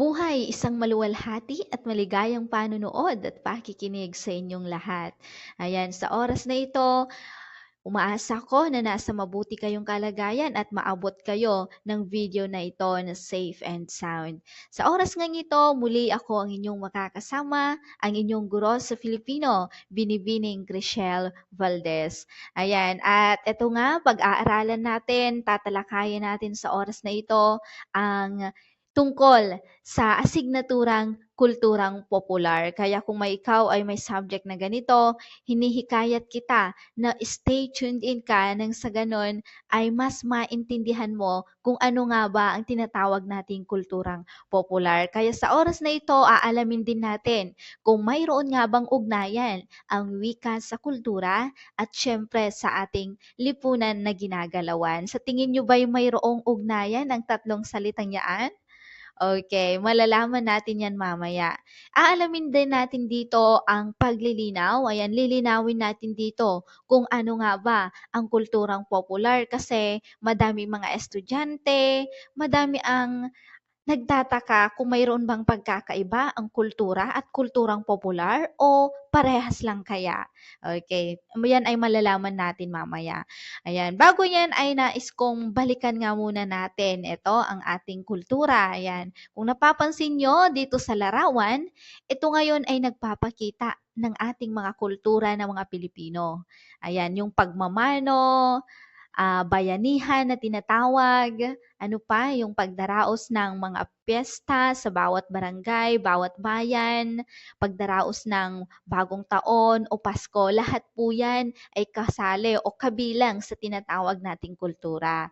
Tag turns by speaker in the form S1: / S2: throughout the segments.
S1: Mabuhay! Isang maluwalhati at maligayang panunood at pakikinig sa inyong lahat. Ayan, sa oras na ito, umaasa ko na nasa mabuti kayong kalagayan at maabot kayo ng video na ito na safe and sound. Sa oras ngang ito, muli ako ang inyong makakasama, ang inyong guro sa Filipino, Binibining Chriselle Valdez. Ayan, at ito nga, pag-aaralan natin, tatalakayin natin sa oras na ito ang tungkol sa asignaturang kulturang popular. Kaya kung ikaw ay may subject na ganito, hinihikayat kita na stay tuned in ka nang sa ganun ay mas maintindihan mo kung ano nga ba ang tinatawag nating kulturang popular. Kaya sa oras na ito, aalamin din natin kung mayroon nga bang ugnayan ang wika sa kultura at syempre sa ating lipunan na ginagalawan. Sa tingin nyo ba'y mayroong ugnayan ang tatlong salitang yaan? Okay, malalaman natin yan mamaya. Aalamin din natin dito ang paglilinaw. Ayan, lilinawin natin dito kung ano nga ba ang kulturang popular kasi madami mga estudyante, madami ang nagtataka kung mayroon bang pagkakaiba ang kultura at kulturang popular o parehas lang kaya? Okay, yan ay malalaman natin mamaya. Ayan, bago yan ay nais kong balikan nga muna natin ito ang ating kultura. Ayan, kung napapansin nyo dito sa larawan, ito ngayon ay nagpapakita ng ating mga kultura ng mga Pilipino. Ayan, yung pagmamano, bayanihan na tinatawag, ano pa, yung pagdaraos ng mga piyesta sa bawat barangay, bawat bayan, pagdaraos ng bagong taon o Pasko, lahat po yan ay kasali o kabilang sa tinatawag nating kultura.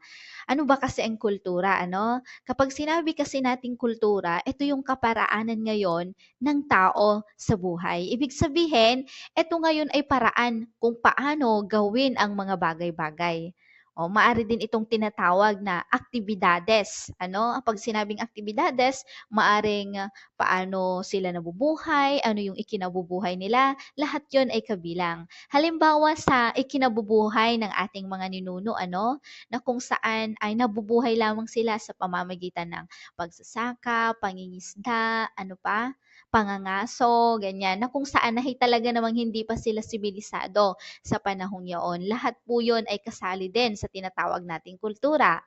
S1: Ano ba kasi ang kultura, ano? Kapag sinabi kasi nating kultura, ito yung kaparaanan ngayon ng tao sa buhay. Ibig sabihin, ito ngayon ay paraan kung paano gawin ang mga bagay-bagay. O, maari din itong tinatawag na aktibidades. Ano? Pag sinabing aktibidades, maaring paano sila nabubuhay, ano yung ikinabubuhay nila, lahat yon ay kabilang. Halimbawa sa ikinabubuhay ng ating mga ninuno, ano, na kung saan ay nabubuhay lamang sila sa pamamagitan ng pagsasaka, pangingisda, ano pa, pangangaso, ganyan, na kung saan ay talaga namang hindi pa sila sibilisado sa panahong yaon. Lahat po yun ay kasali din sa tinatawag nating kultura.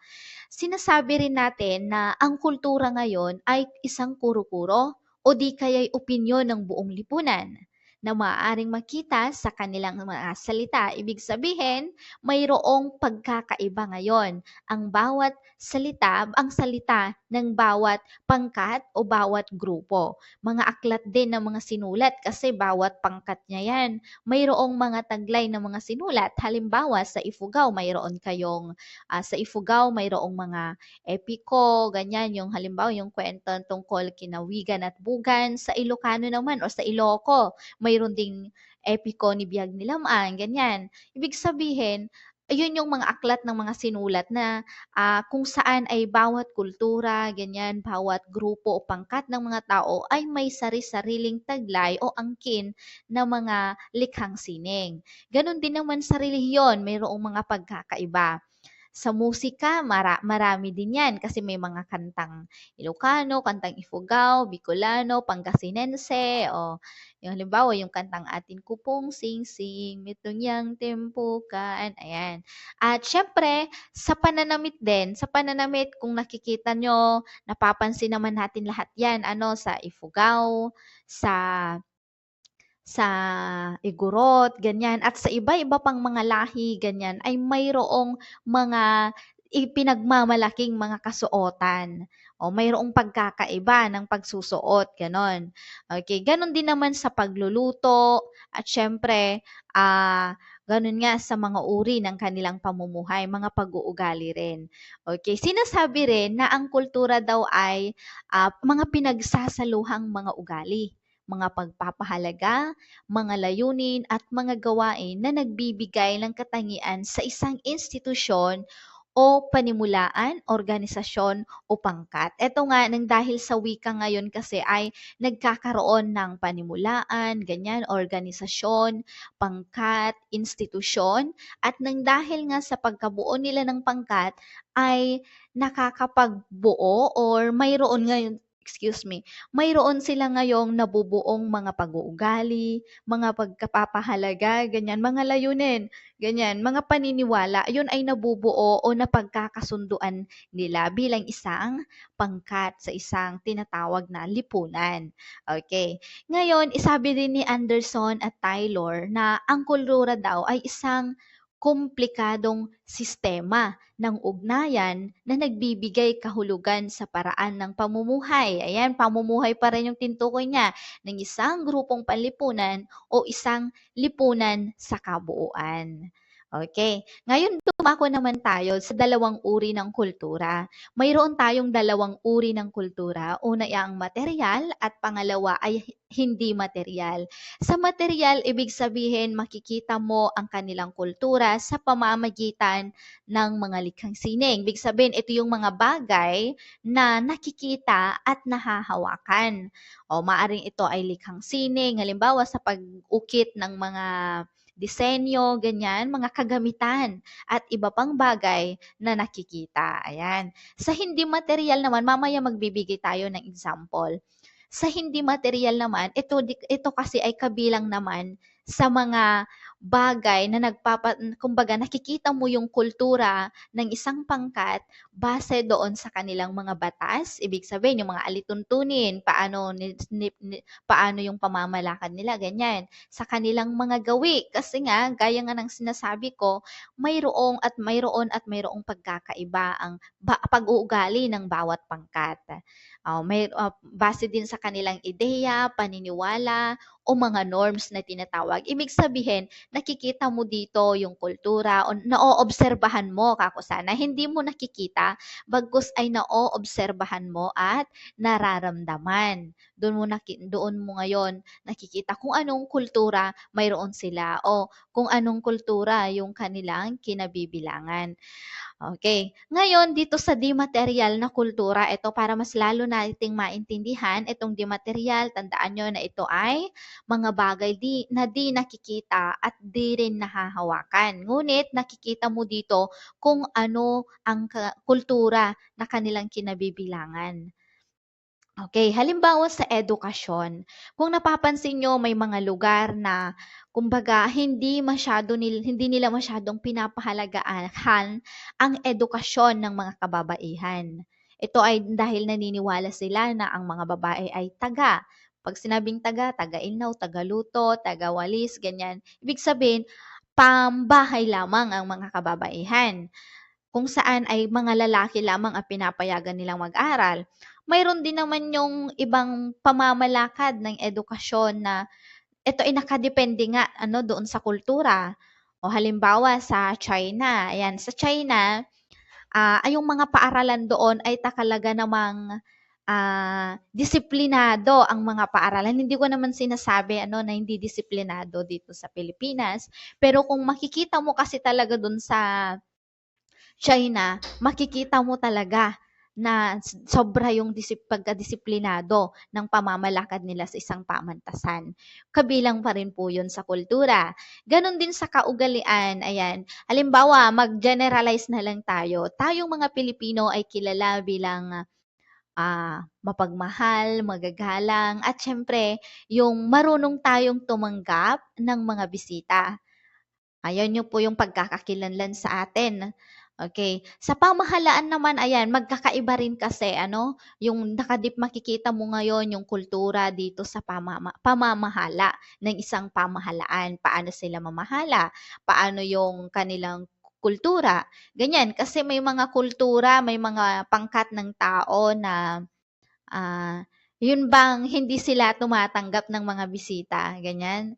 S1: Sinasabi rin natin na ang kultura ngayon ay isang kuro-kuro o di kaya'y opinyon ng buong lipunan na maaaring makita sa kanilang mga salita. Ibig sabihin, mayroong pagkakaiba ngayon. Ang salita ng bawat pangkat o bawat grupo. Mga aklat din ng mga sinulat kasi bawat pangkat niya yan mayroong mga taglay na mga sinulat. Halimbawa, sa Ifugao, mayroon kayong, sa Ifugao, mayroong mga epiko, ganyan, yung halimbawa, yung kwento tungkol kinawigan at bugan. Sa Ilocano naman, o sa Iloco, mayroon ding epiko ni Biag ni Lamang, ganyan. Ibig sabihin, ayun yung mga aklat ng mga sinulat na kung saan ay bawat kultura, ganyan, bawat grupo o pangkat ng mga tao ay may sari-sariling taglay o angkin na mga likhang sining. Ganon din naman sa relihiyon, mayroong mga pagkakaiba. Sa musika, marami din yan kasi may mga kantang Ilocano, kantang Ifugao, Bicolano, Pangasinense, o yung halimbawa yung kantang Atin Kupong Sing-Sing, Mitunyang Tempukan, ayan. At syempre, sa pananamit kung nakikita nyo, napapansin naman natin lahat yan, ano, sa Ifugao, sa Igorot, ganyan, at sa iba-iba pang mga lahi, ganyan, ay mayroong mga ipinagmamalaking mga kasuotan o mayroong pagkakaiba ng pagsusuot, ganon. Okay, ganon din naman sa pagluluto at syempre, ganon nga sa mga uri ng kanilang pamumuhay, mga pag-uugali rin. Okay, sinasabi rin na ang kultura daw ay mga pinagsasaluhang mga ugali, mga pagpapahalaga, mga layunin at mga gawain na nagbibigay ng katangian sa isang institusyon o panimulaan, organisasyon o pangkat. Ito nga, nang dahil sa wika ngayon kasi ay nagkakaroon ng panimulaan, ganyan, organisasyon, pangkat, institusyon, at nang dahil nga sa pagkabuo nila ng pangkat ay nakakapagbuo or mayroon ngayon excuse me, mayroon sila ngayong nabubuong mga pag-uugali, mga pagkapapahalaga, ganyan, mga layunin, ganyan, mga paniniwala, yun ay nabubuo o napagkakasunduan nila bilang isang pangkat sa isang tinatawag na lipunan. Okay. Ngayon, isabi din ni Anderson at Taylor na ang kultura daw ay isang komplikadong sistema ng ugnayan na nagbibigay kahulugan sa paraan ng pamumuhay. Ayan, pamumuhay pa rin yung tintukoy niya ng isang grupong panlipunan o isang lipunan sa kabuuan. Okay. Ngayon, dumako naman tayo sa dalawang uri ng kultura. Mayroon tayong dalawang uri ng kultura. Una ay ang material at pangalawa ay hindi material. Sa material, ibig sabihin makikita mo ang kanilang kultura sa pamamagitan ng mga likhang sining. Ibig sabihin, ito yung mga bagay na nakikita at nahahawakan. O maaring ito ay likhang sining, halimbawa sa pag-ukit ng mga disenyo, ganyan, mga kagamitan at iba pang bagay na nakikita. Ayan. Sa hindi material naman, mamaya magbibigay tayo ng example. Sa hindi material naman, ito kasi ay kabilang naman sa mga bagay na kumbaga nakikita mo yung kultura ng isang pangkat base doon sa kanilang mga batas. Ibig sabihin, yung mga alituntunin, paano yung pamamalakad nila, ganyan. Sa kanilang mga gawi. Kasi nga, gaya nga ng sinasabi ko, mayroong at mayroong pagkakaiba ang pag-uugali ng bawat pangkat. Base din sa kanilang ideya, paniniwala, o mga norms na tinatawag. Ibig sabihin, nakikita mo dito yung kultura o naoobserbahan mo kako sana. Hindi mo nakikita, bagkus ay naoobserbahan mo at nararamdaman. Doon mo ngayon nakikita kung anong kultura mayroon sila o kung anong kultura yung kanilang kinabibilangan. Okay. Ngayon, dito sa di-material na kultura, ito para mas lalo nating maintindihan, itong di-material, tandaan nyo na ito ay mga bagay na di nakikita at di rin nahahawakan. Ngunit nakikita mo dito kung ano ang kultura na kanilang kinabibilangan. Okay, halimbawa sa edukasyon, kung napapansin nyo may mga lugar na kumbaga hindi nila masyadong pinapahalagaan ang edukasyon ng mga kababaihan. Ito ay dahil naniniwala sila na ang mga babae ay taga. Pag sinabing taga, taga-inaw, taga-luto, taga-walis, ganyan. Ibig sabihin, pambahay lamang ang mga kababaihan kung saan ay mga lalaki lamang ang pinapayagan nilang mag-aral. Mayroon din naman yung ibang pamamalakad ng edukasyon na ito ay nakadepende nga doon sa kultura. O halimbawa sa China, ayan, sa China, ay yung mga paaralan doon ay takalaga namang disiplinado ang mga paaralan. Hindi ko naman sinasabi na hindi disiplinado dito sa Pilipinas, pero kung makikita mo kasi talaga doon sa China, makikita mo talaga na sobra yung pagkadisiplinado ng pamamalakad nila sa isang pamantasan. Kabilang pa rin po yun sa kultura. Ganon din sa kaugalian. Ayan. Halimbawa, mag-generalize na lang tayo. Tayong mga Pilipino ay kilala bilang mapagmahal, magagalang, at syempre, yung marunong tayong tumanggap ng mga bisita. Ayan yun po yung pagkakakilanlan sa atin. Okay. Sa pamahalaan naman, ayan, magkakaiba rin kasi, yung makikita mo ngayon yung kultura dito sa pamamahala ng isang pamahalaan. Paano sila mamahala? Paano yung kanilang kultura? Ganyan. Kasi may mga kultura, may mga pangkat ng tao na, yun bang hindi sila tumatanggap ng mga bisita? Ganyan.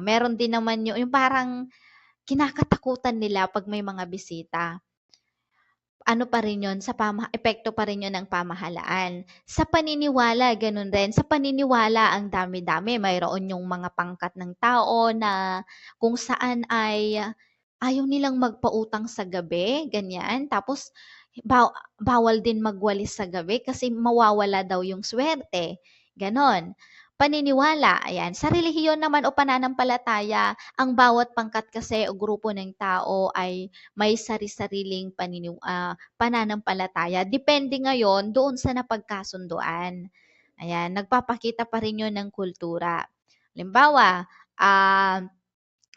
S1: Meron din naman yung parang kinakatakutan nila pag may mga bisita. Ano pa rin yun, epekto pa rin yun ng pamahalaan. Sa paniniwala, ganun rin. Sa paniniwala, ang dami-dami. Mayroon yung mga pangkat ng tao na kung saan ay ayaw nilang magpautang sa gabi, ganyan. Tapos, bawal din magwalis sa gabi kasi mawawala daw yung swerte. Ganon. Paniniwala, ayan. Sa relihiyon naman o pananampalataya, ang bawat pangkat kasi o grupo ng tao ay may sari-sariling pananampalataya. Depende ngayon doon sa napagkasunduan. Ayan, nagpapakita pa rin yun ng kultura. Halimbawa,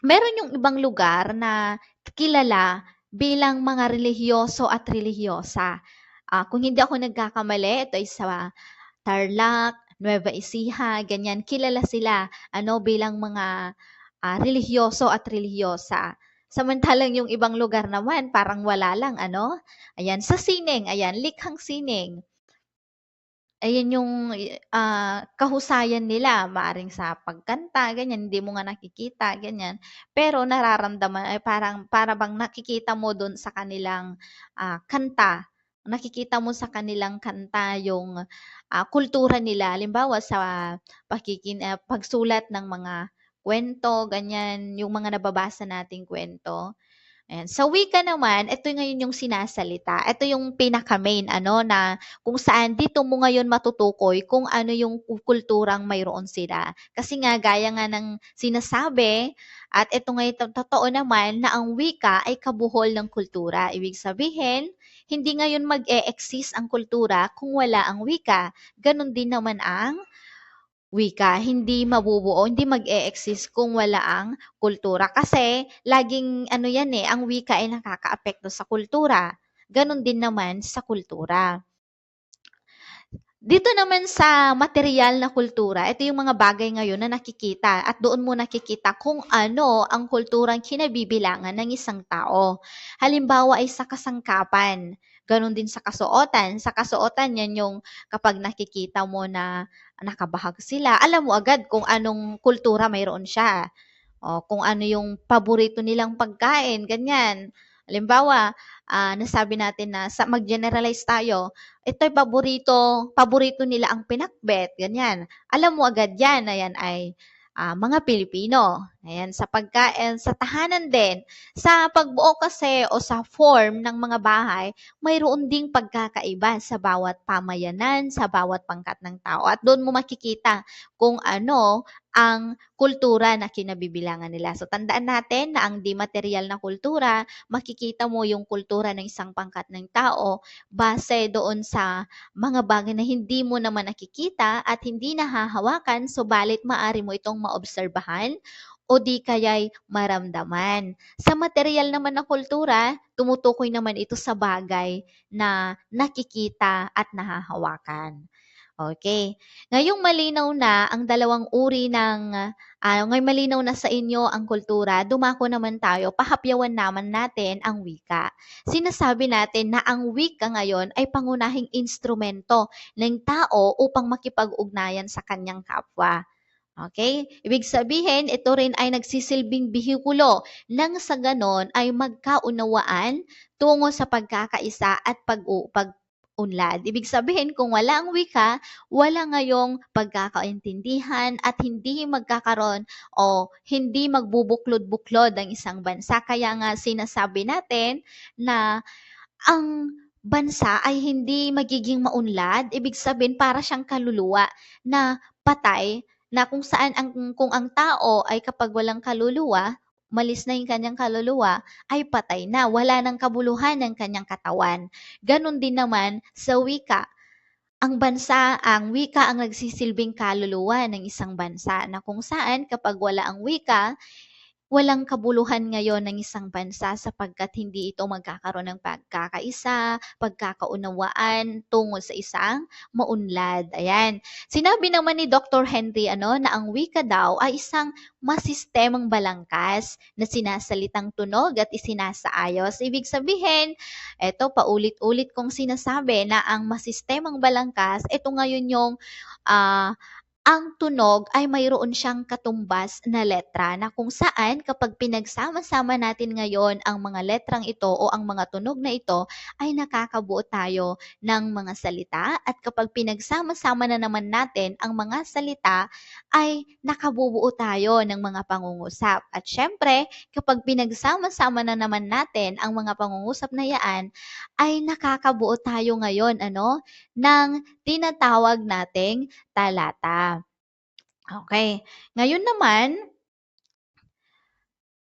S1: meron yung ibang lugar na kilala bilang mga relihiyoso at relihiyosa. Kung hindi ako nagkakamali, ito ay sa Tarlac, Nueva Ecija, ganyan. Kilala sila bilang mga relihiyoso at relihiyosa. Samantalang yung ibang lugar naman, parang wala lang, Ayan, sa sining, ayan, likhang sining. Ayan yung kahusayan nila, maaring sa pagkanta, ganyan, hindi mo nga nakikita, ganyan. Pero nararamdaman, ay para bang nakikita mo dun sa kanilang kanta. Nakikita mo sa kanilang kanta yung kultura nila. Halimbawa sa pagsulat ng mga kwento, ganyan, yung mga nababasa nating kwento. Ayan. Sa wika naman, ito ngayon yung sinasalita. Ito yung pinaka-main, na kung saan dito mo ngayon matutukoy kung ano yung kulturang mayroon sila. Kasi nga, gaya nga ng sinasabi, at ito ngayon, totoo naman na ang wika ay kabuhol ng kultura. Ibig sabihin, hindi ngayon mag-e-exist ang kultura kung wala ang wika. Ganon din naman ang wika, hindi mabubuo, hindi mag-e-exist kung wala ang kultura. Kasi laging yan ang wika ay nakakaapekto sa kultura. Ganon din naman sa kultura. Dito naman sa material na kultura, ito yung mga bagay ngayon na nakikita at doon mo nakikita kung ano ang kulturang kinabibilangan ng isang tao. Halimbawa ay sa kasangkapan, ganon din sa kasuotan. Sa kasuotan, yan yung kapag nakikita mo na nakabahag sila, alam mo agad kung anong kultura mayroon siya. O kung ano yung paborito nilang pagkain, ganyan. Halimbawa, nasabi natin na mag-generalize tayo, ito'y paborito nila ang pinakbet, ganyan. Alam mo agad yan na yan ay mga Pilipino. Ayan, sa pagkain, sa tahanan din. Sa pagbuo kasi o sa form ng mga bahay, mayroon ding pagkakaiba sa bawat pamayanan, sa bawat pangkat ng tao. At doon mo makikita kung ano ang kultura na kinabibilangan nila. So, tandaan natin na ang di material na kultura, makikita mo yung kultura ng isang pangkat ng tao base doon sa mga bagay na hindi mo naman nakikita at hindi nahahawakan, subalit maaari mo itong maobserbahan o di kaya'y maramdaman. Sa material naman na kultura, tumutukoy naman ito sa bagay na nakikita at nahahawakan. Okay. Ngayong malinaw na ang dalawang uri ngayong malinaw na sa inyo ang kultura, dumako naman tayo, pahapyawan naman natin ang wika. Sinasabi natin na ang wika ngayon ay pangunahing instrumento ng tao upang makipag-ugnayan sa kanyang kapwa. Okay? Ibig sabihin, ito rin ay nagsisilbing bihikulo nang sa ganon ay magkaunawaan tungo sa pagkakaisa at pag-unlad. Ibig sabihin, kung wala ang wika, wala ngayong pagkakaintindihan at hindi magkakaroon o hindi magbubuklod-buklod ang isang bansa. Kaya nga sinasabi natin na ang bansa ay hindi magiging maunlad. Ibig sabihin, para siyang kaluluwa na patay, na kung saan kung ang tao ay kapag walang kaluluwa, malis na yung kanyang kaluluwa, ay patay na. Wala ng kabuluhan ng kanyang katawan. Ganon din naman sa wika. Ang wika ang nagsisilbing kaluluwa ng isang bansa na kung saan kapag wala ang wika, walang kabuluhan ngayon ng isang bansa sapagkat hindi ito magkakaroon ng pagkakaisa, pagkakaunawaan tungo sa isang maunlad. Ayan. Sinabi naman ni Dr. Henry na ang wika daw ay isang masistemang balangkas na sinasalitang tunog at isinasaayos. Ibig sabihin, eto paulit-ulit kong sinasabi na ang masistemang balangkas, ito ngayon yung ang tunog ay mayroon siyang katumbas na letra na kung saan kapag pinagsama-sama natin ngayon ang mga letrang ito o ang mga tunog na ito ay nakakabuo tayo ng mga salita at kapag pinagsama-sama na naman natin ang mga salita ay nakabubuo tayo ng mga pangungusap. At syempre, kapag pinagsama-sama na naman natin ang mga pangungusap na yan ay nakakabuo tayo ngayon ng tinatawag nating talata. Okay. Ngayon naman,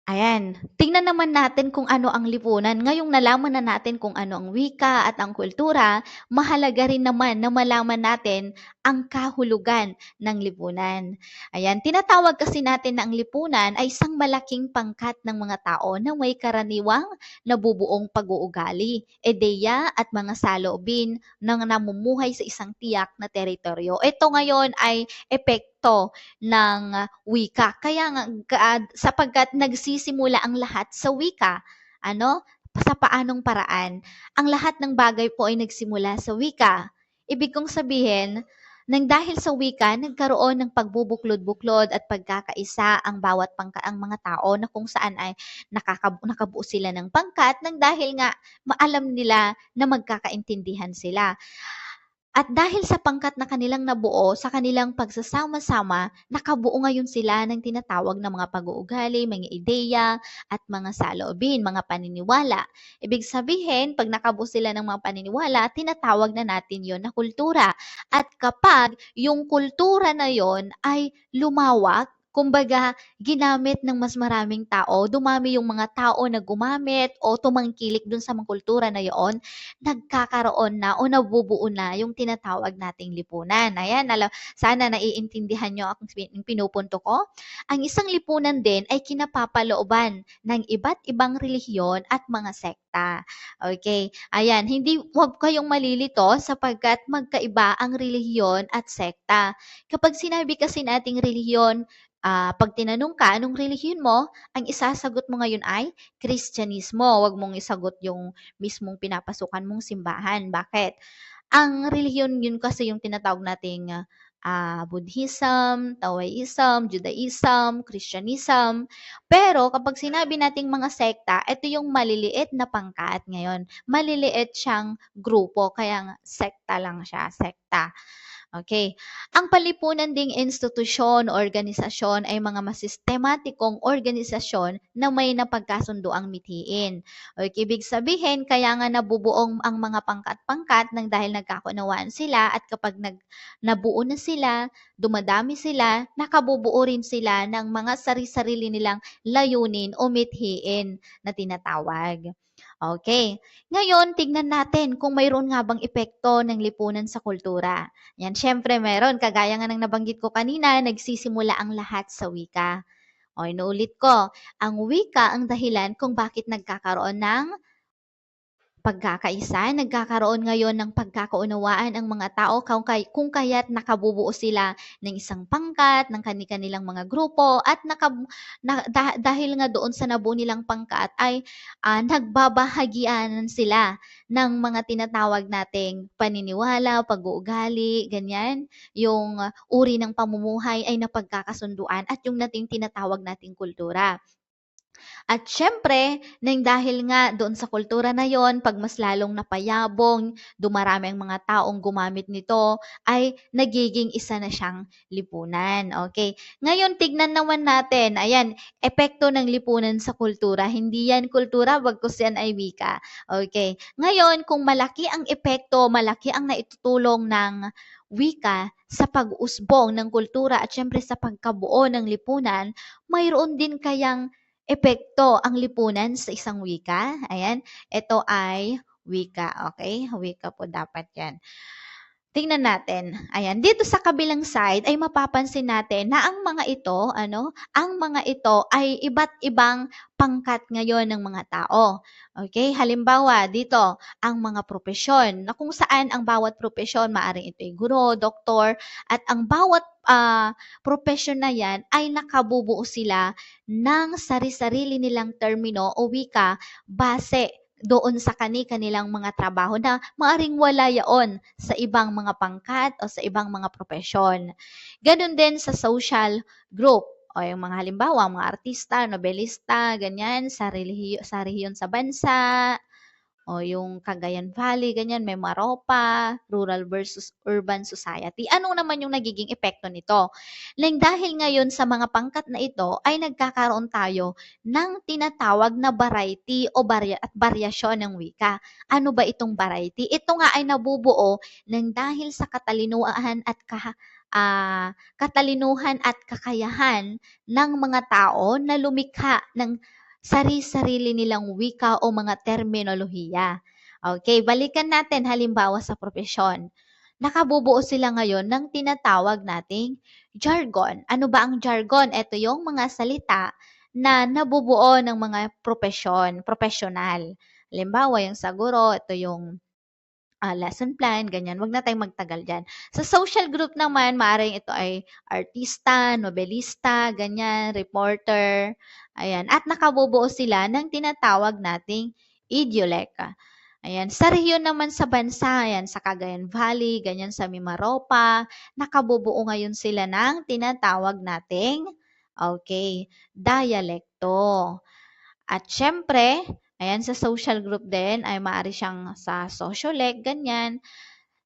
S1: ayan, tingnan naman natin kung ano ang lipunan. Ngayong nalaman na natin kung ano ang wika at ang kultura, mahalaga rin naman na malaman natin ang kahulugan ng lipunan. Ayan, tinatawag kasi natin na ang lipunan ay isang malaking pangkat ng mga tao na may karaniwang nabubuong pag-uugali, ideya at mga saloobin ng namumuhay sa isang tiyak na teritoryo. Ito ngayon ay epekto ng wika. Kaya nga, sapagkat nagsisimula ang lahat sa wika, ano? Sa paanong paraan? Ang lahat ng bagay po ay nagsimula sa wika. Ibig kong sabihin, nang dahil sa wika, nagkaroon ng pagbubuklod-buklod at pagkakaisa ang ang mga tao na kung saan ay nakabuo sila ng pangkat nang dahil nga maalam nila na magkakaintindihan sila. At dahil sa pangkat na kanilang nabuo, sa kanilang pagsasama-sama, nakabuo ngayon sila ng tinatawag na mga pag-uugali, mga ideya, at mga saloobin, mga paniniwala. Ibig sabihin, pag nakabuo sila ng mga paniniwala, tinatawag na natin yon na kultura. At kapag yung kultura na yon ay lumawak, kumbaga, ginamit ng mas maraming tao, dumami yung mga tao na gumamit o tumangkilik dun sa mga kultura na yon, nagkakaroon na o nabubuo na yung tinatawag nating lipunan. Ayan, sana naiintindihan nyo ang pinupunto ko. Ang isang lipunan din ay kinapapalooban ng iba't ibang relihiyon at mga sekta. Okay, ayan, huwag kayong malilito sapagkat magkaiba ang relihiyon at sekta. Kapag sinabi kasi nating relihiyon, pag tinanong ka, anong relihiyon mo? Ang isasagot mo ngayon ay Kristyanismo. Huwag mong isagot yung mismong pinapasukan mong simbahan. Bakit? Ang relihiyon yun kasi yung tinatawag nating Buddhism, Taoism, Judaism, Christianism. Pero kapag sinabi nating mga sekta, ito yung maliliit na pangkat ngayon. Maliliit siyang grupo, kaya sekta lang siya, sekta. Okay. Ang palipunan ding institusyon o organisasyon ay mga masistematikong organisasyon na may napagkasunduang mithiin. Okay, ibig sabihin, kaya nga nabubuong ang mga pangkat-pangkat nang dahil nagkakunawaan sila at kapag nabuo na sila, dumadami sila, nakabubuo rin sila ng mga sarili-sarili nilang layunin o mithiin na tinatawag. Okay. Ngayon, tignan natin kung mayroon nga bang epekto ng lipunan sa kultura. Yan, syempre meron. Kagaya nga ng nabanggit ko kanina, nagsisimula ang lahat sa wika. O, inuulit ko, ang wika ang dahilan kung bakit nagkakaroon ng pagkakaisa, nagkakaroon ngayon ng pagkakaunawaan ang mga tao kung kaya't nakabubuo sila ng isang pangkat, ng kanilang mga grupo, at dahil nga doon sa nabuo nilang pangkat ay nagbabahagianan sila ng mga tinatawag nating paniniwala, pag-uugali, ganyan. Yung uri ng pamumuhay ay napagkakasunduan at yung tinatawag nating kultura. At syempre, nang dahil nga doon sa kultura na yon, pag mas lalong napayabong, dumarami ang mga taong gumamit nito, ay nagiging isa na siyang lipunan. Okay. Ngayon, tignan naman natin, ayan, epekto ng lipunan sa kultura. Hindi yan kultura, bagkus yan ay wika. Okay. Ngayon, kung malaki ang epekto, malaki ang naitutulong ng wika sa pag-usbong ng kultura at syempre sa pagkabuo ng lipunan, mayroon din kayang epekto ang lipunan sa isang wika. Ayan, ito ay wika. Okay? Wika po dapat yan. Tingnan natin. Ayan, dito sa kabilang side ay mapapansin natin na ang mga ito, ang mga ito ay iba't ibang pangkat ngayon ng mga tao. Okay? Halimbawa, dito, ang mga propesyon, na kung saan ang bawat propesyon, maaring ito ay guro, doktor, at ang bawat propesyon na yan ay nakabubuo sila ng sari-sarili nilang termino o wika base doon sa kanilang mga trabaho na maaring wala yaon sa ibang mga pangkat o sa ibang mga propesyon. Ganon din sa social group o yung mga halimbawa, mga artista, nobelista, ganyan, sa rehiyon sa bansa, o yung Cagayan Valley, ganyan, may Maropa, rural versus urban society. Ano naman yung nagiging epekto nito? Nang dahil ngayon sa mga pangkat na ito ay nagkakaroon tayo ng tinatawag na variety o baryasyon ng wika. Ano ba itong variety? Ito nga ay nabubuo nang dahil sa katalinuhan at kakayahan ng mga tao na lumikha ng sari-sarili nilang wika o mga terminolohiya. Okay, balikan natin halimbawa sa propesyon. nakabubuo sila ngayon ng tinatawag nating jargon. Ano ba ang jargon? Ito yung mga salita na nabubuo ng mga profesional. Halimbawa, yung sa guro, ito yung lesson plan, ganyan. Wag na tayong magtagal dyan. Sa social group naman, maaaring ito ay artista, nobelista, ganyan, reporter, ayan. At nakabubuo sila ng tinatawag nating idiolek. Ayan. Sa rehiyon naman sa bansa, ayan, sa Cagayan Valley, ganyan sa Mimaropa, nakabubuo ngayon sila ng tinatawag nating, okay, dialekto. At syempre, ayan, sa social group din ay maaari siyang sa sociolec, ganyan.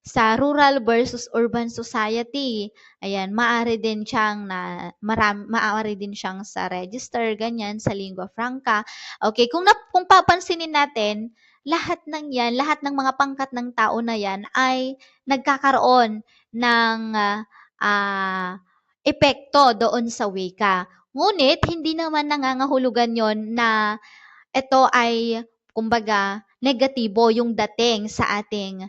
S1: Sa rural versus urban society, ayan, maaari din siyang maaari din siyang sa register, ganyan, sa lingua franca. Okay, kung papansinin natin, lahat ng yan, lahat ng mga pangkat ng tao na yan ay nagkakaroon ng epekto doon sa wika. Ngunit, hindi naman nangangahulugan yon na ito ay kumbaga negatibo yung dating sa ating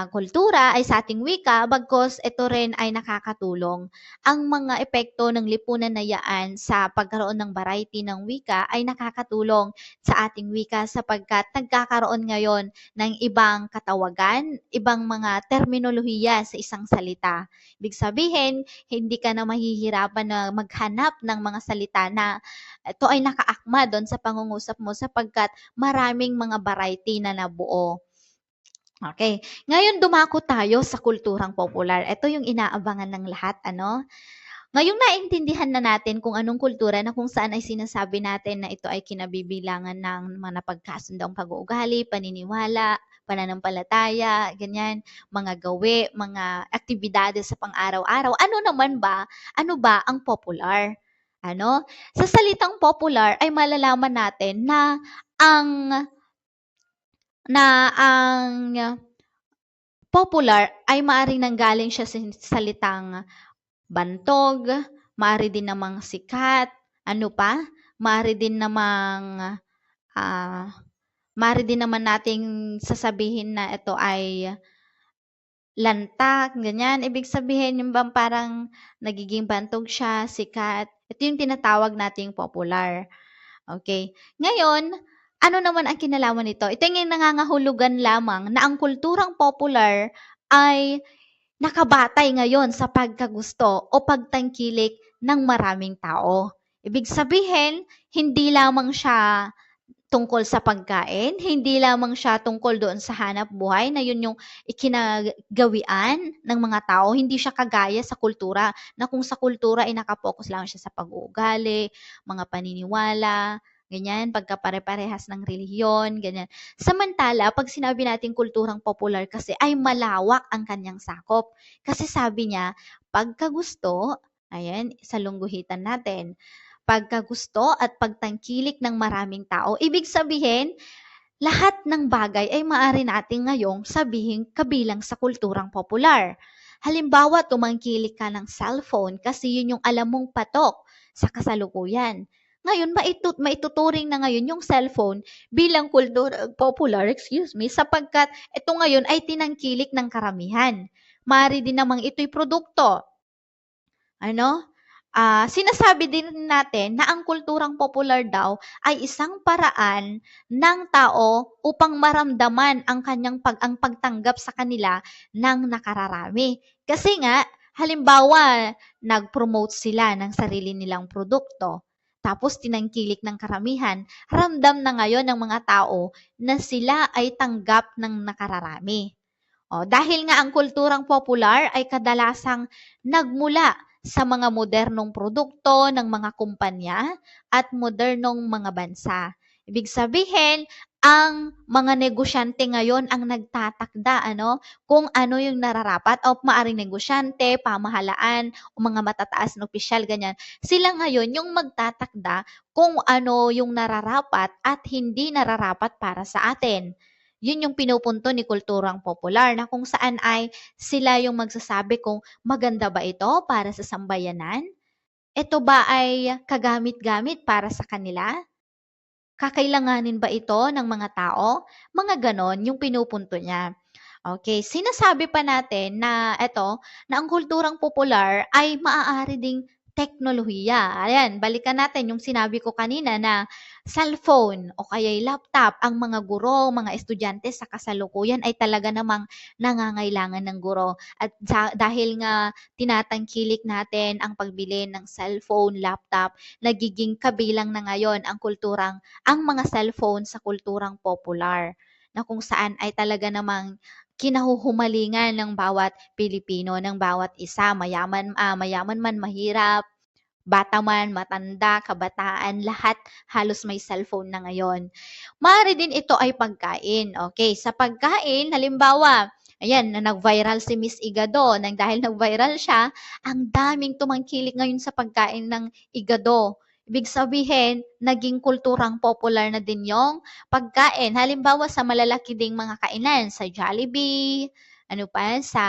S1: kultura ay sa ating wika bagkus ito rin ay nakakatulong. Ang mga epekto ng lipunan na yaan sa pagkaroon ng variety ng wika ay nakakatulong sa ating wika sapagkat nagkakaroon ngayon ng ibang katawagan, ibang mga terminolohiya sa isang salita. Ibig sabihin, hindi ka na mahihirapan na maghanap ng mga salita na ito ay nakaakma doon sa pangungusap mo sapagkat maraming mga variety na nabuo. Okay. Ngayon dumako tayo sa kulturang popular. Ito yung inaabangan ng lahat, ano? Ngayong naintindihan na natin kung anong kultura na kung saan ay sinasabi natin na ito ay kinabibilangan ng mga napagkasundang pag-uugali, paniniwala, pananampalataya, ganyan, mga gawi, mga aktibidades sa pang-araw-araw. Ano ba ang popular? Ano? Sa salitang popular ay malalaman natin ang ang popular ay maaaring nanggaling siya sa salitang bantog, maaari din namang sikat, ano pa? Maaari din namang maaari din naman nating sasabihin na ito ay lantak, ganyan. Ibig sabihin yung bang parang nagiging bantog siya, sikat. Ito yung tinatawag nating popular. Okay. Ngayon, ano naman ang kinalaman nito? Ito yung nangangahulugan lamang na ang kulturang popular ay nakabatay ngayon sa pagkagusto o pagtangkilik ng maraming tao. Ibig sabihin, hindi lamang siya tungkol sa pagkain, hindi lamang siya tungkol doon sa hanap buhay na yun yung ikinagawian ng mga tao, hindi siya kagaya sa kultura na kung sa kultura ay nakapokus lang siya sa pag-uugali, mga paniniwala, ganyan, pagkapare-parehas ng relihiyon, ganyan. Samantala, pag sinabi nating kulturang popular kasi ay malawak ang kanyang sakop. Kasi sabi niya, pagkagusto, ayan, sa lungguhitan natin, pagkagusto at pagtangkilik ng maraming tao. Ibig sabihin, lahat ng bagay ay maaari natin ngayong sabihin kabilang sa kulturang popular. Halimbawa, tumangkilik ka ng cellphone kasi yun yung alam mong patok sa kasalukuyan. Ngayon, maituturing na ngayon yung cellphone bilang kulturang popular, sapagkat ito ngayon ay tinangkilik ng karamihan. Maaari din namang ito'y produkto. Ano? Sinasabi din natin na ang kulturang popular daw ay isang paraan ng tao upang maramdaman ang pagtanggap sa kanila ng nakararami. Kasi nga, halimbawa, nag-promote sila ng sarili nilang produkto, tapos tinangkilik ng karamihan, ramdam na ngayon ng mga tao na sila ay tanggap ng nakararami. Dahil nga ang kulturang popular ay kadalasang nagmula sa mga modernong produkto ng mga kumpanya at modernong mga bansa. Ibig sabihin, ang mga negosyante ngayon ang nagtatakda kung ano yung nararapat o maaring negosyante, pamahalaan o mga matataas na opisyal ganyan. Sila ngayon yung magtatakda kung ano yung nararapat at hindi nararapat para sa atin. Yun yung pinupunto ni kulturang popular na kung saan ay sila yung magsasabi kung maganda ba ito para sa sambayanan? Ito ba ay kagamit-gamit para sa kanila? Kakailanganin ba ito ng mga tao? Mga ganon yung pinupunto niya. Okay, sinasabi pa natin na eto, na ang kulturang popular ay maaari ding teknolohiya. Ayan, balikan natin yung sinabi ko kanina na cellphone o kaya'y laptop, ang mga guro, mga estudyante sa kasalukuyan ay talaga namang nangangailangan ng guro. At dahil nga tinatangkilik natin ang pagbili ng cellphone, laptop, nagiging kabilang na ngayon ang mga cellphone sa kulturang popular na kung saan ay talaga namang kinahuhumalingan ng bawat Pilipino, ng bawat isa, mayaman man, mahirap, bata man, matanda, kabataan, lahat halos may cellphone na ngayon. Maaari din ito ay pagkain. Okay, sa pagkain, halimbawa, ayan, na nag-viral si Miss Igado. Dahil nag-viral siya, ang daming tumangkilik ngayon sa pagkain ng Igado. Ibig sabihin, naging kulturang popular na din yung pagkain. Halimbawa, sa malalaki ding mga kainan, sa Jollibee, ano pa, sa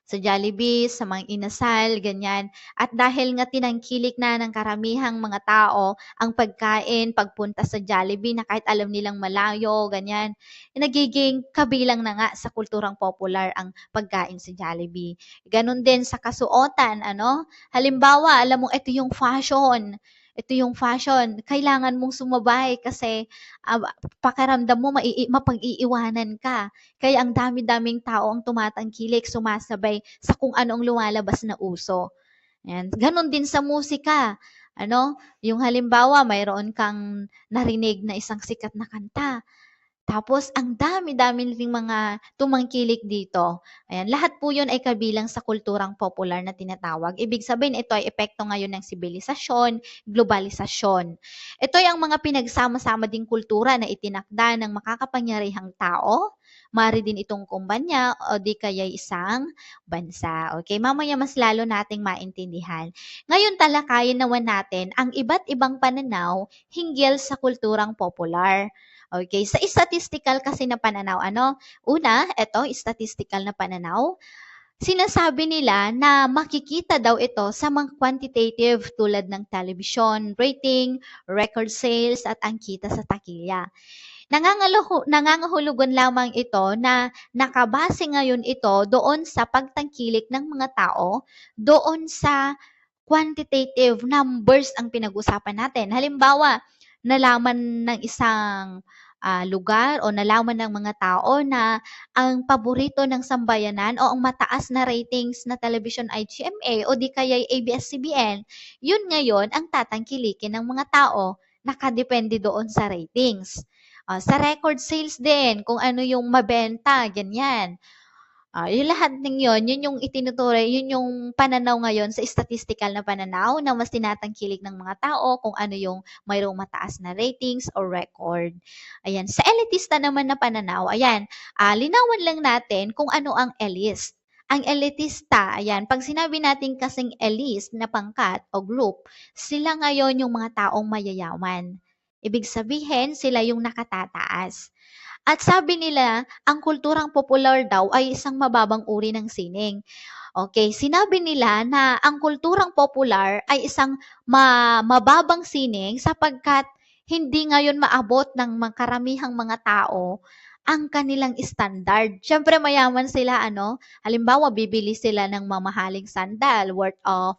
S1: Jollibee, sa mga inasal, ganyan. At dahil nga tinangkilik na ng karamihang mga tao ang pagkain, pagpunta sa Jollibee na kahit alam nilang malayo, ganyan, nagiging kabilang na nga sa kulturang popular ang pagkain sa Jollibee. Ganon din sa kasuotan, ano? Halimbawa, alam mo, ito yung fashion. Ito yung fashion. Kailangan mong sumabay kasi pakiramdam mo mapag-iiwanan ka. Kaya ang dami-daming tao ang tumatangkilik, sumasabay sa kung anong lumalabas na uso. Ayan. Ganon din sa musika. Ano, yung halimbawa, mayroon kang narinig na isang sikat na kanta. Tapos, ang dami-dami ring mga tumangkilik dito. Ayan, lahat po yun ay kabilang sa kulturang popular na tinatawag. Ibig sabihin, ito ay epekto ngayon ng sibilisasyon, globalisasyon. Ito ay ang mga pinagsama-sama ding kultura na itinakda ng makakapangyarihang tao. Mari din itong kumpanya o di kaya isang bansa. Okay, mamaya mas lalo nating maintindihan. Ngayon talakayin naman natin ang iba't ibang pananaw hinggil sa kulturang popular. Okay, sa statistical kasi na pananaw, ano? Una, ito, statistical na pananaw. Sinasabi nila na makikita daw ito sa mga quantitative tulad ng television, rating, record sales, at ang kita sa takilya. Nangangahulugan lamang ito na nakabase ngayon ito doon sa pagtangkilik ng mga tao, doon sa quantitative numbers ang pinag-usapan natin. Halimbawa, nalaman ng isang lugar o nalaman ng mga tao na ang paborito ng sambayanan o ang mataas na ratings na television ay GMA o di kaya ABS-CBN, yun ngayon ang tatangkilikin ng mga tao. Nakadepende doon sa ratings. Sa record sales din, kung ano yung mabenta, ganyan. Yung lahat ng yun yung itinuturing, yun yung pananaw ngayon sa statistical na pananaw na mas tinatangkilik ng mga tao kung ano yung mayroong mataas na ratings or record. Ayan, sa elitista naman na pananaw, ayan, linawan lang natin kung ano ang elitist. Ang elitista, ayan, pag sinabi natin kasing elite na pangkat o group, sila ngayon yung mga taong mayayaman. Ibig sabihin, sila yung nakatataas. At sabi nila, ang kulturang popular daw ay isang mababang uri ng sining. Okay, sinabi nila na ang kulturang popular ay isang mababang sining sapagkat hindi ngayon maabot ng karamihang mga tao ang kanilang standard. Siyempre mayaman sila, ano? Halimbawa, bibili sila ng mamahaling sandal worth of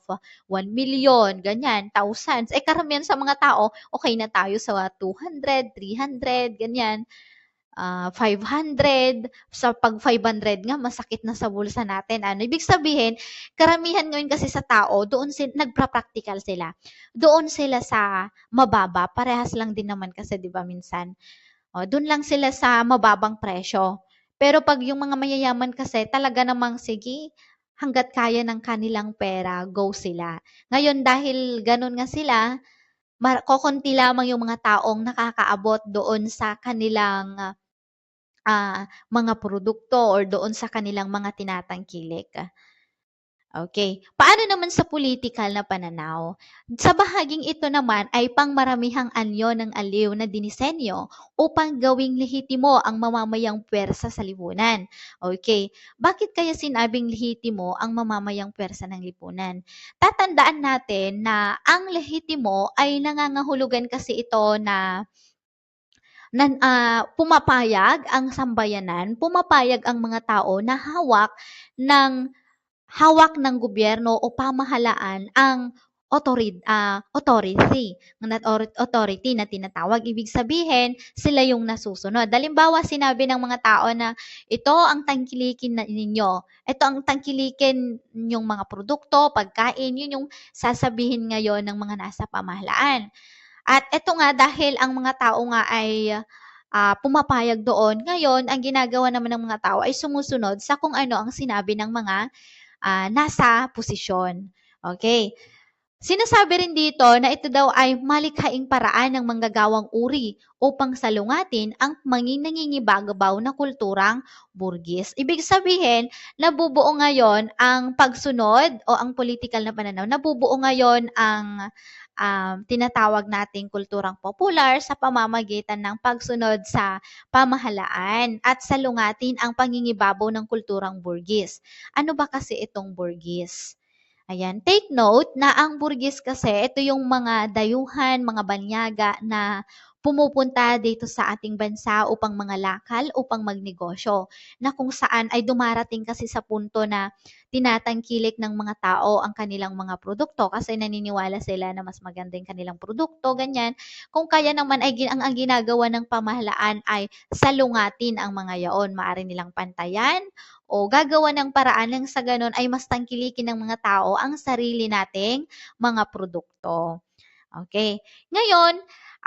S1: 1 million, ganyan, thousands. Karamihan sa mga tao, okay na tayo sa 200, 300, ganyan. 500, sa pag 500 nga masakit na sa bulsa natin. Ano, ibig sabihin, karamihan ngayon kasi sa tao, doon nagpra-practical sila. Doon sila sa mababa, parehas lang din naman kasi 'di ba minsan. Doon lang sila sa mababang presyo. Pero pag yung mga mayayaman kasi talaga namang sige, hangga't kaya ng kanilang pera, go sila. Ngayon dahil ganun nga sila, kokonti lamang yung mga taong nakakaabot doon sa kanilang mga produkto or doon sa kanilang mga tinatangkilik. Okay. Paano naman sa political na pananaw? Sa bahaging ito naman ay pangmaramihang anyo ng aliw na dinisenyo upang gawing lehitimo ang mamamayang puwersa sa lipunan. Okay. Bakit kaya sinabing lehitimo ang mamamayang puwersa ng lipunan? Tatandaan natin na ang lehitimo ay nangangahulugan kasi ito na pumapayag ang sambayanan, pumapayag ang mga tao na hawak ng gobyerno o pamahalaan ang authority na tinatawag. Ibig sabihin, sila yung nasusunod. Halimbawa, sinabi ng mga tao na ito ang tangkilikin ninyo. Ito ang tangkilikin yung mga produkto, pagkain, yun yung sasabihin ngayon ng mga nasa pamahalaan. At ito nga, dahil ang mga tao nga ay pumapayag doon, ngayon, ang ginagawa naman ng mga tao ay sumusunod sa kung ano ang sinabi ng mga nasa posisyon. Okay. Sinasabi rin dito na ito daw ay malikhaing paraan ng manggagawang uri upang salungatin ang nangingibabaw na kulturang burgis. Ibig sabihin, nabubuo ngayon ang pagsunod o ang political na pananaw, nabubuo ngayon ang tinatawag nating kulturang popular sa pamamagitan ng pagsunod sa pamahalaan at salungatin ang pangingibabaw ng kulturang burgis. Ano ba kasi itong burgis? Ayan, take note na ang burgis kasi, ito yung mga dayuhan, mga banyaga na pumupunta dito sa ating bansa upang mga lakal, upang magnegosyo, na kung saan ay dumarating kasi sa punto na tinatangkilik ng mga tao ang kanilang mga produkto kasi naniniwala sila na mas maganda yung kanilang produkto, ganyan. Kung kaya naman ay ang ginagawa ng pamahalaan ay salungatin ang mga yaon, maaari nilang pantayan o gagawa ng paraan nang sa gano'n ay mas tangkilikin ng mga tao ang sarili nating mga produkto. Okay. Ngayon,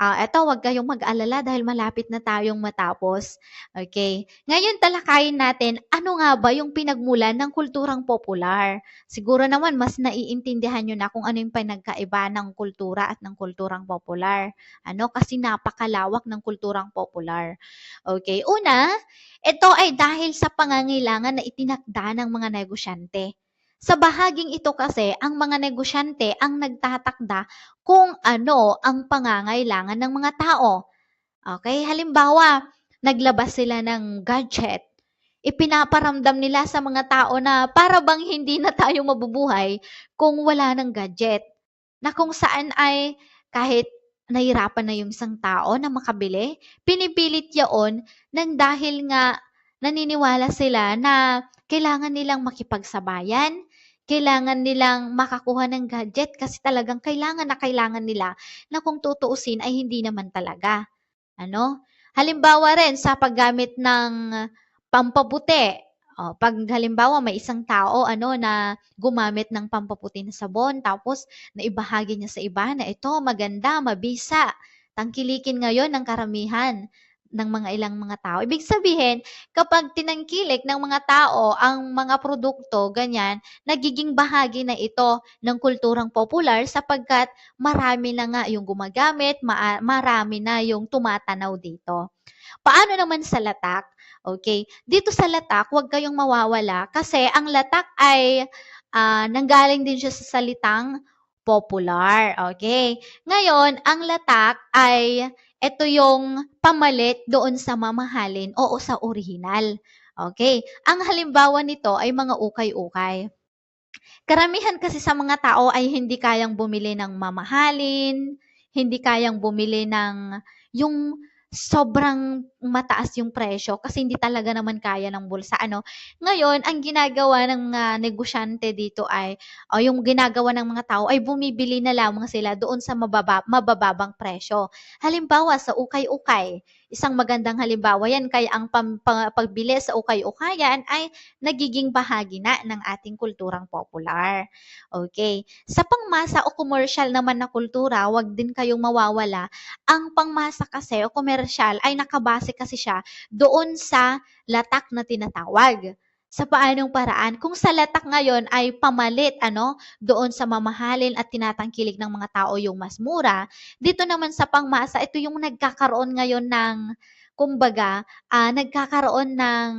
S1: eto huwag kayong mag-alala dahil malapit na tayong matapos. Okay. Ngayon talakayin natin, ano nga ba yung pinagmulan ng kulturang popular? Siguro naman mas naiintindihan nyo na kung ano yung pinagkaiba ng kultura at ng kulturang popular. Kasi napakalawak ng kulturang popular. Okay. Una, ito ay dahil sa pangangailangan na itinakda ng mga negosyante. Sa bahaging ito kasi, ang mga negosyante ang nagtatakda kung ano ang pangangailangan ng mga tao. Okay? Halimbawa, naglabas sila ng gadget. Ipinaparamdam nila sa mga tao na para bang hindi na tayo mabubuhay kung wala ng gadget. Na kung saan ay kahit nahirapan na yung isang tao na makabili, pinipilit yaon nang dahil nga naniniwala sila na kailangan nilang makipagsabayan, kailangan nilang makakuha ng gadget kasi talagang kailangan na kailangan nila na kung tutuusin ay hindi naman talaga. Halimbawa rin sa paggamit ng pampaputi. Pag halimbawa may isang tao na gumamit ng pampaputi na sabon tapos naibahagi niya sa iba na ito maganda, mabisa. Tangkilikin ngayon ng karamihan ng mga ilang mga tao. Ibig sabihin, kapag tinangkilik ng mga tao ang mga produkto, ganyan, nagiging bahagi na ito ng kulturang popular sapagkat marami na nga yung gumagamit, marami na yung tumatanaw dito. Paano naman sa latak? Okay, dito sa latak, huwag kayong mawawala kasi ang latak ay nanggaling din siya sa salitang popular. Okay, ngayon, ang latak ay ito yung pamalit doon sa mamahalin o sa orihinal. Okay, ang halimbawa nito ay mga ukay-ukay. Karamihan kasi sa mga tao ay hindi kayang bumili ng mamahalin, hindi kayang bumili ng yung sobrang mataas yung presyo kasi hindi talaga naman kaya ng bulsa. Ngayon, ang ginagawa ng mga negosyante dito ay, yung ginagawa ng mga tao ay bumibili na lamang sila doon sa mabababang presyo. Halimbawa, sa ukay-ukay. Isang magandang halimbawa yan, kaya ang pagbili sa ukay-ukayan ay nagiging bahagi na ng ating kulturang popular. Okay. Sa pangmasa o commercial naman na kultura, wag din kayong mawawala. Ang pangmasa kasi o komersyal ay nakabase kasi siya doon sa latak na tinatawag. Sa paanong paraan? Kung sa latak ngayon ay pamalit doon sa mamahalin at tinatangkilik ng mga tao yung mas mura, dito naman sa pangmasa, ito yung nagkakaroon ngayon ng, kumbaga, nagkakaroon ng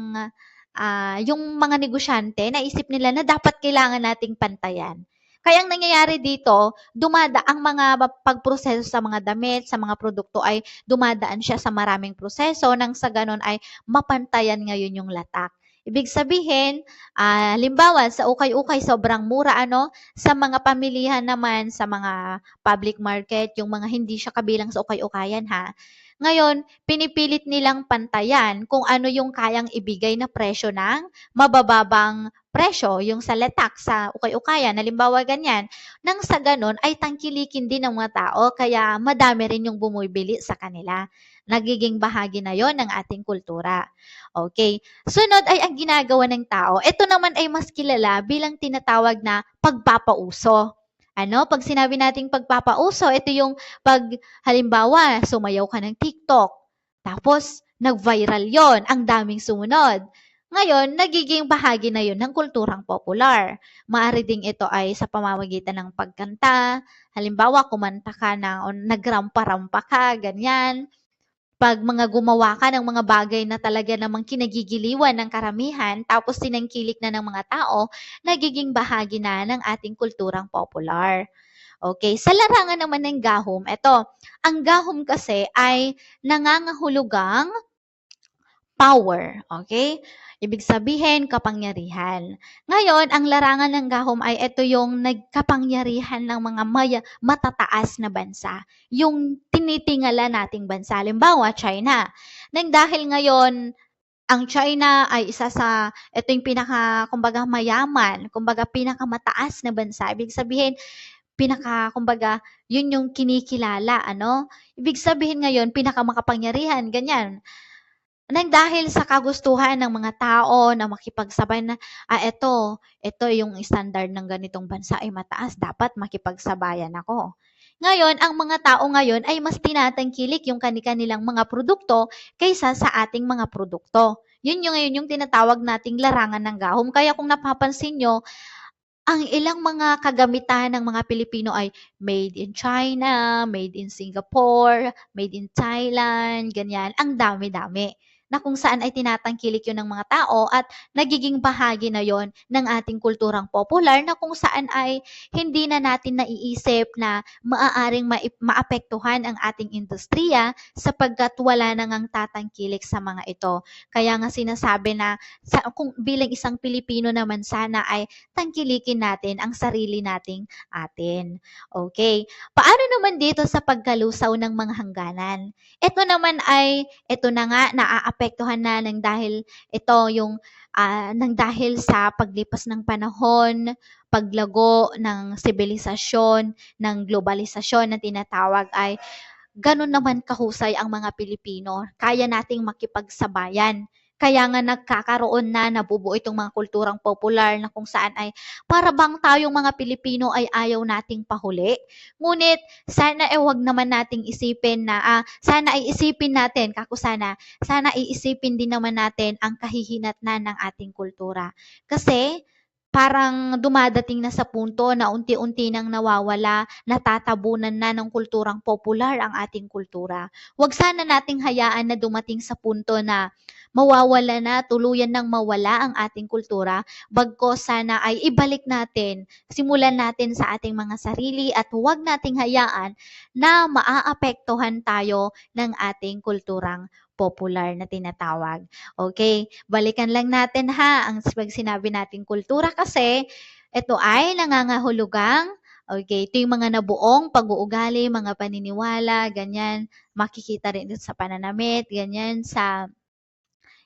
S1: yung mga negosyante, naisip nila na dapat kailangan nating pantayan. Kaya ang nangyayari dito, ang mga pagproseso sa mga damit, sa mga produkto ay dumadaan siya sa maraming proseso nang sa ganon ay mapantayan ngayon yung latak. Ibig sabihin, halimbawa sa ukay-ukay sobrang mura sa mga pamilihan naman, sa mga public market, yung mga hindi siya kabilang sa ukay-ukayan ha. Ngayon, pinipilit nilang pantayan kung ano yung kayang ibigay na presyo ng mabababang presyo, yung sa letak, sa ukay-ukayan, halimbawa ganyan. Nang sa ganon ay tangkilikin din ng mga tao kaya madami rin yung bumibili sa kanila. Nagiging bahagi na yon ng ating kultura. Okay. Sunod ay ang ginagawa ng tao. Ito naman ay mas kilala bilang tinatawag na pagpapauso. Ano? Pag sinabi nating pagpapauso, ito yung pag halimbawa, sumayaw ka ng TikTok, tapos nag-viral yon, ang daming sumunod. Ngayon, nagiging bahagi na yon ng kulturang popular. Maaari ding ito ay sa pamamagitan ng pagkanta. Halimbawa, kumanta ka na o nagrampa-rampa ka, ganyan. Pag mga gumawa ka ng mga bagay na talaga namang kinagigiliwan ng karamihan, tapos tinangkilik na ng mga tao, nagiging bahagi na ng ating kulturang popular. Okay, sa larangan naman ng gahom, eto, ang gahom kasi ay nangangahulugang power, okay? Ibig sabihin, kapangyarihan. Ngayon, ang larangan ng gahom ay ito yung nagkapangyarihan ng mga matataas na bansa. Yung tinitingala nating bansa. Halimbawa, China. Nang dahil ngayon, ang China ay isa sa, ito yung kumbaga, mayaman, kumbaga, pinakamataas na bansa. Ibig sabihin, kumbaga, yun yung kinikilala, ano? Ibig sabihin ngayon, pinakamakapangyarihan, ganyan. Nang dahil sa kagustuhan ng mga tao na makipagsabay na, ito yung standard ng ganitong bansa ay mataas, dapat makipagsabayan ako. Ngayon, ang mga tao ngayon ay mas tinatangkilik yung kanilang mga produkto kaysa sa ating mga produkto. Yun yung ngayon yung tinatawag nating larangan ng gahom. Kaya kung napapansin nyo, ang ilang mga kagamitan ng mga Pilipino ay made in China, made in Singapore, made in Thailand, ganyan. Ang dami-dami na kung saan ay tinatangkilik yun ng mga tao at nagiging bahagi na yon ng ating kulturang popular na kung saan ay hindi na natin naiisip na maaaring maapektuhan ang ating industriya sapagkat wala na ngang tatangkilik sa mga ito. Kaya nga sinasabi na kung bilang isang Pilipino naman sana ay tangkilikin natin ang sarili nating atin. Okay. Paano naman dito sa pagkalusaw ng mga hangganan? Ito na nga, naaapektuhan na ng dahil ito yung nang dahil sa paglipas ng panahon, paglago ng sibilisasyon, ng globalisasyon na tinatawag ay ganun naman kahusay ang mga Pilipino. Kaya nating makipagsabayan. Kaya nga nagkakaroon na, nabubuo itong mga kulturang popular na kung saan ay para bang tayong mga Pilipino ay ayaw nating pahuli. Ngunit sana wag naman nating isipin na sana ay isipin natin, sana iisipin din naman natin ang kahihinatnan ng ating kultura. Kasi parang dumadating na sa punto na unti-unti nang nawawala, natatabunan na ng kulturang popular ang ating kultura. Huwag sana nating hayaan na dumating sa punto na mawawala na, tuluyan nang mawala ang ating kultura, bagkus sana ay ibalik natin, simulan natin sa ating mga sarili at huwag nating hayaan na maaapektuhan tayo ng ating kulturang popular na tinatawag. Okay, balikan lang natin ang pag sinabi nating kultura kasi ito ay nangangahulugang, okay, ito yung mga nabuong pag-uugali, mga paniniwala, ganyan, makikita rin sa pananamit, ganyan, sa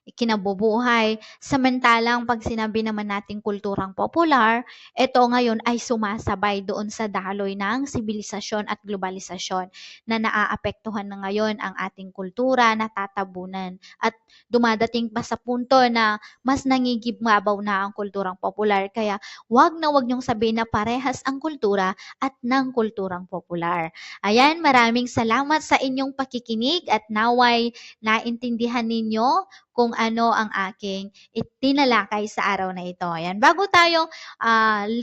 S1: kinabubuhay. Samantalang pag sinabi naman nating kulturang popular, ito ngayon ay sumasabay doon sa daloy ng sibilisasyon at globalisasyon na naaapektuhan na ngayon ang ating kultura, natatabunan at dumadating pa sa punto na mas nangigibmabaw na ang kulturang popular. Kaya wag na wag niyong sabihin na parehas ang kultura at ng kulturang popular. Ayan, maraming salamat sa inyong pakikinig at naway naintindihan ninyo kung ano ang aking itinalakay sa araw na ito. Ayan, bago tayo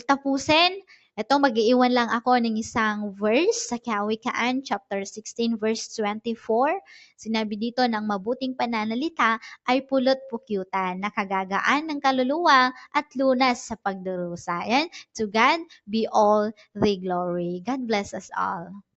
S1: tapusin, ito mag-iiwan lang ako ng isang verse sa Kawikaan chapter 16 verse 24. Sinabi dito ng mabuting pananalita ay pulot pukyutan, nakagagaan ng kaluluwa at lunas sa pagdurusa. Ayan, to God be all the glory. God bless us all.